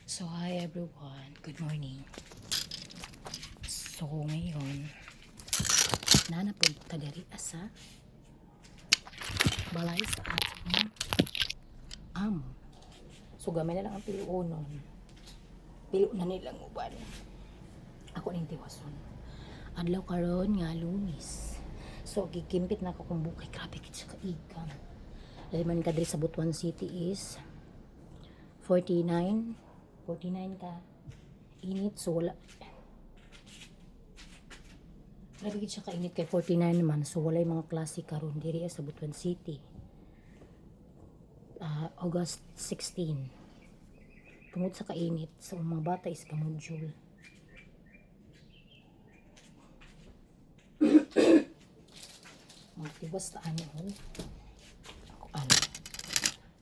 So, hi everyone. Good morning. So, ngayon, nanapod ta diri asa balay sa ating amo. So, gamay na lang ang piluonon. Pilo na nilang uban. Ako ning tiwason. Adlaw karon nga Lunes. So, gikimpit na ako kung bukay. Grabe kit sa kaigan. Dahil ka diri sa Butuan City is 49 ka init. So, wala. Grabe gid siya kainit kay 49 naman. So walay mga klase karon diri sa Butuan City. August 16. Tungod sa kainit, sa mga bata is kamodule. Tiwas ta ani og ako ano.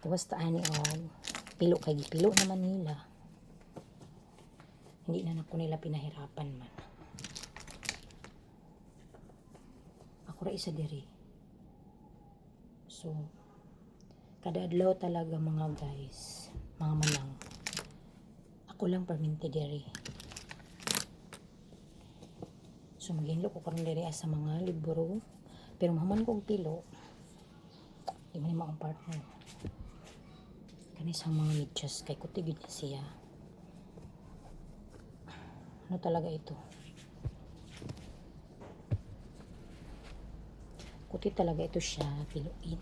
Tiwas ta ani og pilo kay pilo naman nila. Hindi na nako nila pinahirapan man. Ako ra isa diri. So kada adlaw talaga mga guys, mga manang. Ako lang perminti diri. So maginlo ko karon diri sa mga libro, pero mahuman kong pilo. Di man mo ang partner. Kani sa mga medyas kay kutigid na siya. Ano talaga ito? Kuti talaga ito siya, piluin.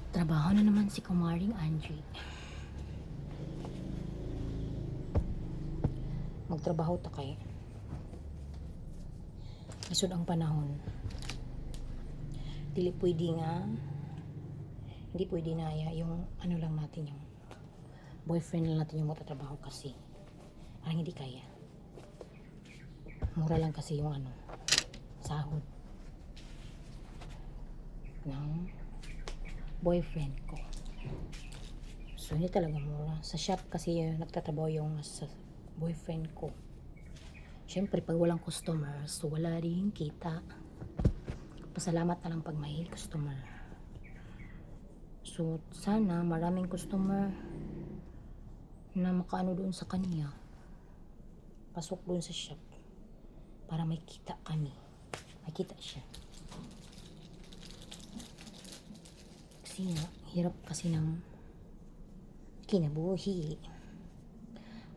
Trabaho na naman si Kumaring Angie. Magtrabaho ta kay. Isod ang panahon. Dili pwede nga, hindi pwede na yung ano lang natin yung boyfriend lang natin yung magtatrabaho kasi. Parang hindi kaya. Mura lang kasi yung ano, sahod ng boyfriend ko. So, hindi talaga mura. Sa shop kasi nagtatrabaho yung sa boyfriend ko. Siyempre, pag walang customer, so wala rin kita. Pasalamat na lang pag may customer. So, sana maraming customer na makaano doon sa kanya. Pasok doon sa shop. Para may kita kami. May kita siya. Kasi nga, hirap kasi ng kinabuhi.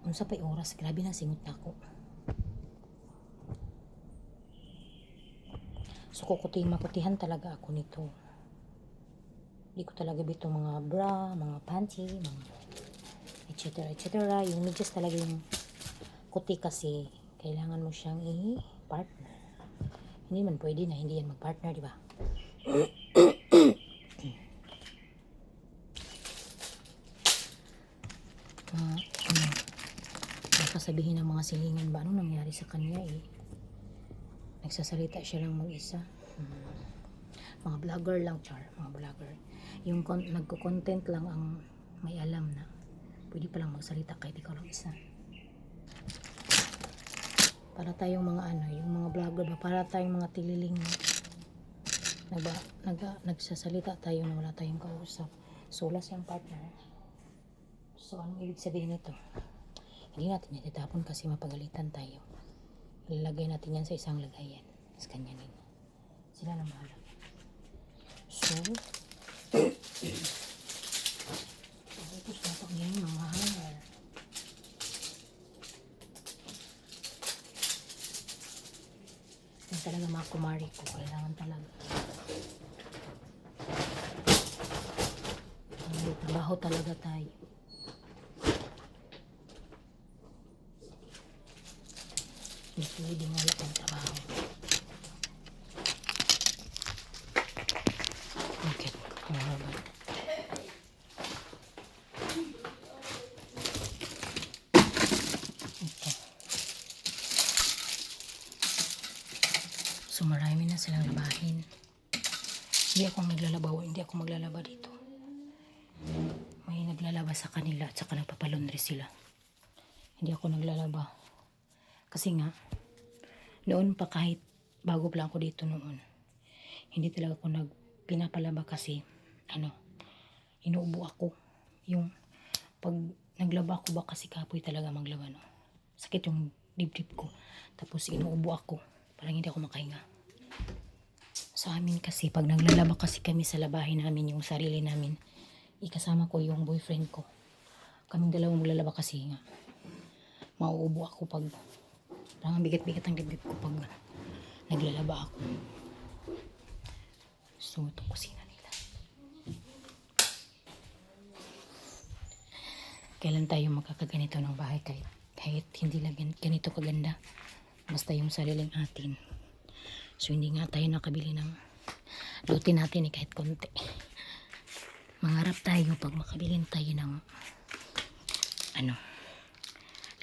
Unsa pa'y oras, grabe na singot na ako. So, maputihan talaga ako nito. Hindi ko talaga bito mga bra, mga panty, mga etc. Yung medyas talaga yung kuti kasi kailangan mo siyang i-partner. Hindi man pwede na hindi yan mag-partner, di ba? Baka sabihin ng mga silingan ba, anong nangyari sa kanya nagsasalita siya lang mag-isa. Mga vlogger lang, mga vlogger. Yung nagko-content lang ang may alam na pwede palang magsalita kahit ikaw lang isa. Para tayong mga yung mga vlogger ba, para tayong mga tililing nagsasalita tayo na wala tayong kausap. So, wala siyang partner. So, anong ibig sabihin nito? Hindi natin itatapon kasi mapagalitan tayo. Ilalagay natin yan sa isang lagayan. Sa kanya din. Sila na bahala. So, ito siya ito ngayon mga hanger. Yan talaga mga kumari ko. Kailangan talaga. Trabaho talaga tayo. Hindi pwede nga lang ang trabaho. Okay. Mahaba. Okay. So marami na silang labahin. Hindi ako maglalaba dito. May naglalaba sa kanila at saka nagpapalundre sila. Hindi ako naglalaba. Kasi nga, noon pa kahit bago pa lang ako dito noon, hindi talaga ako pinapalaba kasi, Inuubo ako. Yung pag naglaba ako ba kasi kapoy talaga maglaba, no? Sakit yung dibdib ko. Tapos inuubo ako. Parang hindi ako makahinga. Sa amin kasi, pag naglalaba kasi kami sa labahin namin, yung sarili namin, ikasama ko yung boyfriend ko. Kaming dalawang maglalaba kasi nga. Mauubo ako pag, parang bigat-bigat ang dibdib ko pag naglalaba ako. So, itong kusina nila. Kailan tayo magkakaganito ng bahay kahit hindi lang ganito kaganda. Basta yung sariling atin. So, hindi nga tayo nakabili ng lote natin kahit konti. Mangarap tayo pag makabili tayo ng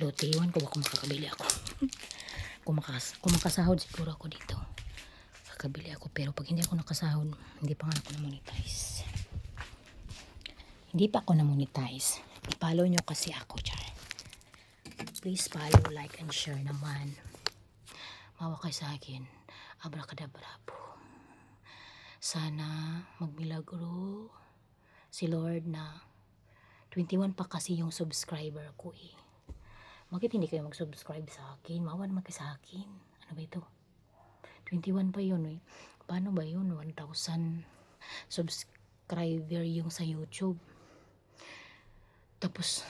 lote. Iwan ko ba kung makakabili ako. kung makasahod siguro ako dito. Kakabili ako. Pero pag hindi ako nakasahod, hindi pa nga ako na-monetize. Hindi pa ako na-monetize. I-follow nyo kasi ako, char. Please follow, like, and share naman. Mawa kayo sa akin. Abracadabra po. Sana magmilagro si Lord na 21 pa kasi yung subscriber ko eh. Bakit hindi kayo mag-subscribe sa akin? Mawa naman kayo sa akin. Ano ba ito? 21 pa yun eh. Paano ba yun? 1,000 subscriber yung sa YouTube. Tapos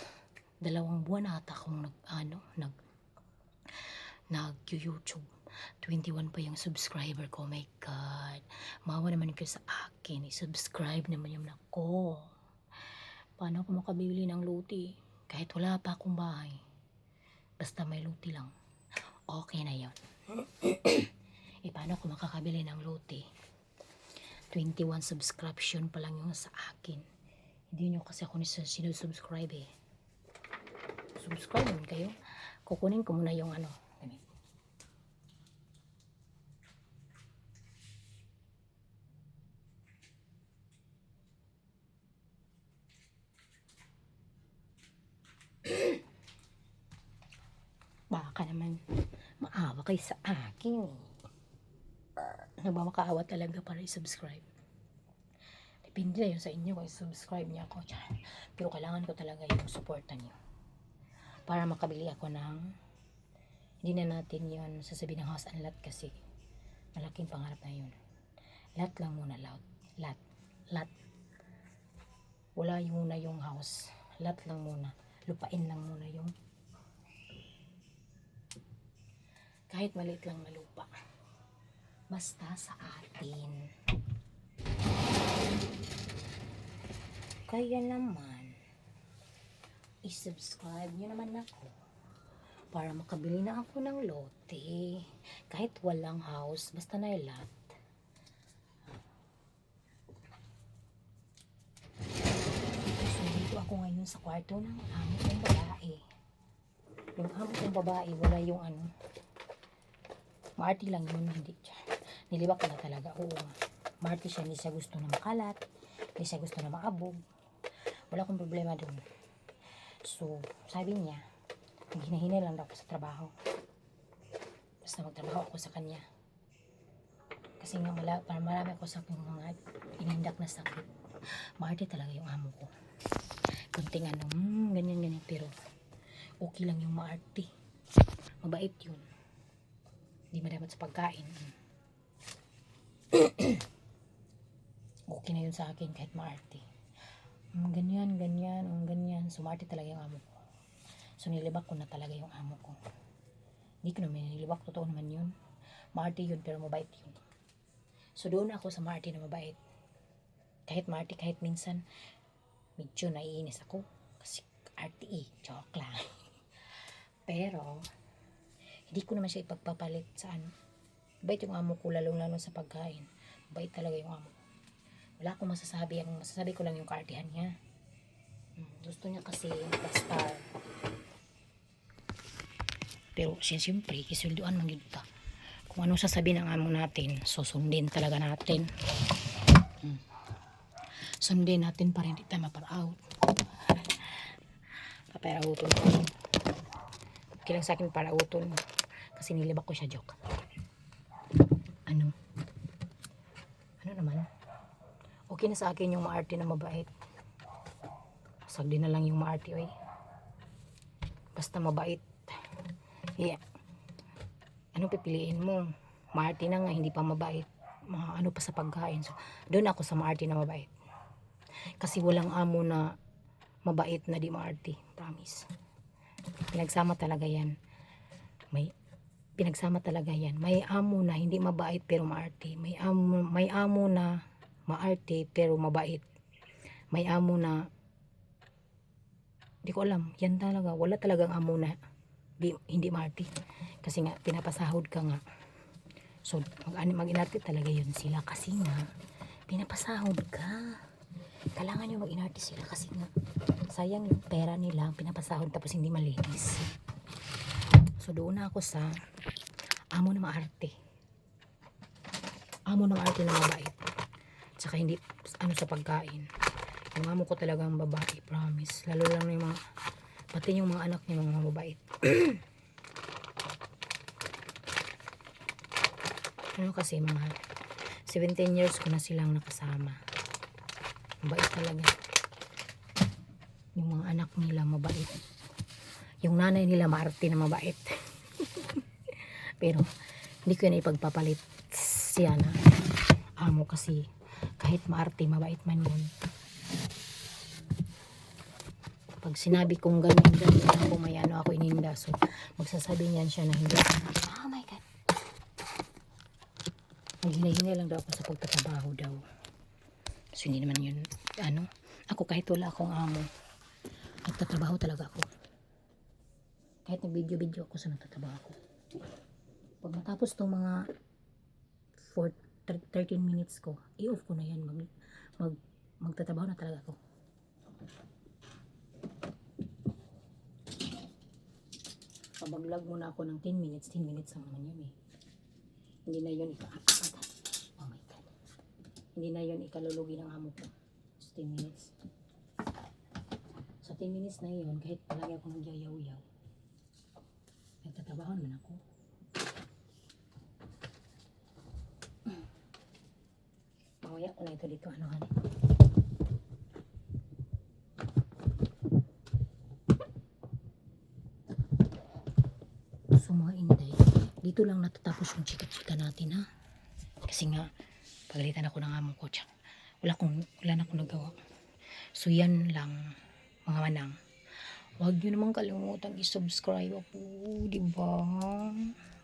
2 buwan ata akong nag-YouTube. 21 pa yung subscriber ko. Oh my God. Mawa naman kayo sa akin. I-subscribe naman yung ako. Paano ako makabili ng luti? Kahit wala pa akong bahay. Basta may luti lang. Okay na yun. Paano ako makakabili ng luti? 21 subscription pa lang yung sa akin. Hindi nyo kasi ako sinusubscribe eh. Subscribe naman kayo. Kukunin ko muna yung ganito. Baka naman maawa kayo sa akin. Nagmamakaawa talaga para i-subscribe. Depende na yun sa inyo kung i-subscribe niya ako. Pero kailangan ko talaga yung suporta niyo. Para makabili ako ng, hindi na natin yun sasabihin ng house and lot kasi malaking pangarap na yun. Lot lang muna, lot. Wala yung muna yung house. Lot lang muna. Lupain lang muna yung kahit maliit lang na lupa. Basta sa atin. Kaya naman, i-subscribe nyo naman ako para makabili na ako ng lote. Kahit walang house, basta na lot. So, dito ako ngayon sa kwarto ng amo kong babae. Yung amo kong babae, wala yung maarte lang yun, hindi siya. Nilibak ko na talaga, oo. Maarte siya, hindi siya gusto na makalat, hindi siya gusto na maabog. Wala akong problema dun. So, sabi niya, hinahinay lang daw ako sa trabaho. Basta magtrabaho ako sa kanya. Kasi nga marami ako sa mga inindak na sakit. Maarte talaga yung amo ko. Kunting ganyan, pero okay lang yung maarte. Mabait yun. Hindi madapat sa pagkain. Okay na yun sa akin kahit maarte. Ganyan. Sumarte talaga yung amo ko. So nilibak ko na talaga yung amo ko. Hindi ko naman nilibak. Totoo naman yun. Maarte yun pero mabait yun. So doon ako sa maarte na mabait. Kahit maarte, kahit minsan medyo naiinis ako. Kasi arte joke lang. Pero hindi ko naman siya ipagpapalit sa bait yung amo ko, lalong sa pagkain. Bait talaga yung amo ko. Wala akong masasabi. Ang masasabi ko lang yung kaartihan niya. Gusto niya kasi mag-star. Pero siyempre, kisulduan lang yun ta. Kung anong sasabihin ng amo natin, susundin talaga natin. Sundin natin para hindi tayo mapara-out. Papara-outon ko. Okay lang sa akin para-outon. Kasi nilibak ko siya, joke. Ano naman? Okay na sa akin yung maarte na mabait. Sagdi na lang yung maarte, oy. Basta mabait. Yeah. Anong pipiliin mo? Maarte na nga, hindi pa mabait. Ano pa sa pagkain. So, doon ako sa maarte na mabait. Kasi walang amo na mabait na di maarte. Promise. Pinagsama talaga yan. Pinagsama talaga yan. May amo na hindi mabait pero maarte. May amo na maarte pero mabait. May amo na hindi ko alam. Yan talaga. Wala talagang amo na hindi maarte. Kasi nga pinapasahod ka nga. So mag-inarte talaga yun sila kasi nga pinapasahod ka. Kailangan nyo mag-inarte sila kasi nga sayang yung pera nila pinapasahod tapos hindi malinis. So doon na ako sa amo na maarte. Amo na maarte na mabait. Tsaka hindi sa pagkain. Yung amo ko talagang babae, promise. Lalo lang yung mga pati yung mga anak niya mga mabait. Kasi mga 17 years ko na silang nakasama. Mabait talaga. Yung mga anak nila mabait. Yung nanay nila maarte na mabait. Pero hindi ko na ipagpapalit siya na amo kasi kahit maarte mabait man yun. Pag sinabi kong ganyan ako may ako ininda, so magsasabi niyan siya na hindi. Oh my God. Maghinay-hinay lang daw ako sa pagtatrabaho daw. So hindi naman yun ako kahit wala akong amo nagtatrabaho talaga ako. Kahit nag-video ako sa nagtatrabaho ako. Pag matapos tong mga 13 minutes ko, i-off ko na yan. Magtatrabaho na talaga ako. Pabaglag muna ako ng 10 minutes lang naman yun eh. Hindi na yun oh my God. Hindi na yun ikalulugi ng amo ko. Just 10 minutes. Sa 10 minutes na yun, kahit palagi ako nagyayaw-yaw, nagtatrabaho naman ako. Mamaya ko na ito dito. So mga inday, dito lang natatapos yung chika-chika natin ha. Kasi nga, pagalitan ako ng amo ko. Wala na akong nagawa. So yan lang mga manang. Huwag nyo naman kalimutan i-subscribe ako. Diba?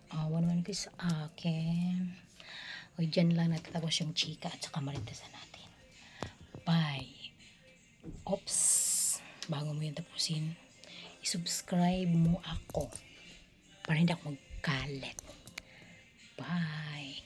Awa naman kayo sa akin. O dyan lang natatapos yung chika at saka marintasan natin. Bye. Oops. Bago mo yung tapusin, i-subscribe mo ako para hindi ako magkalat. Bye.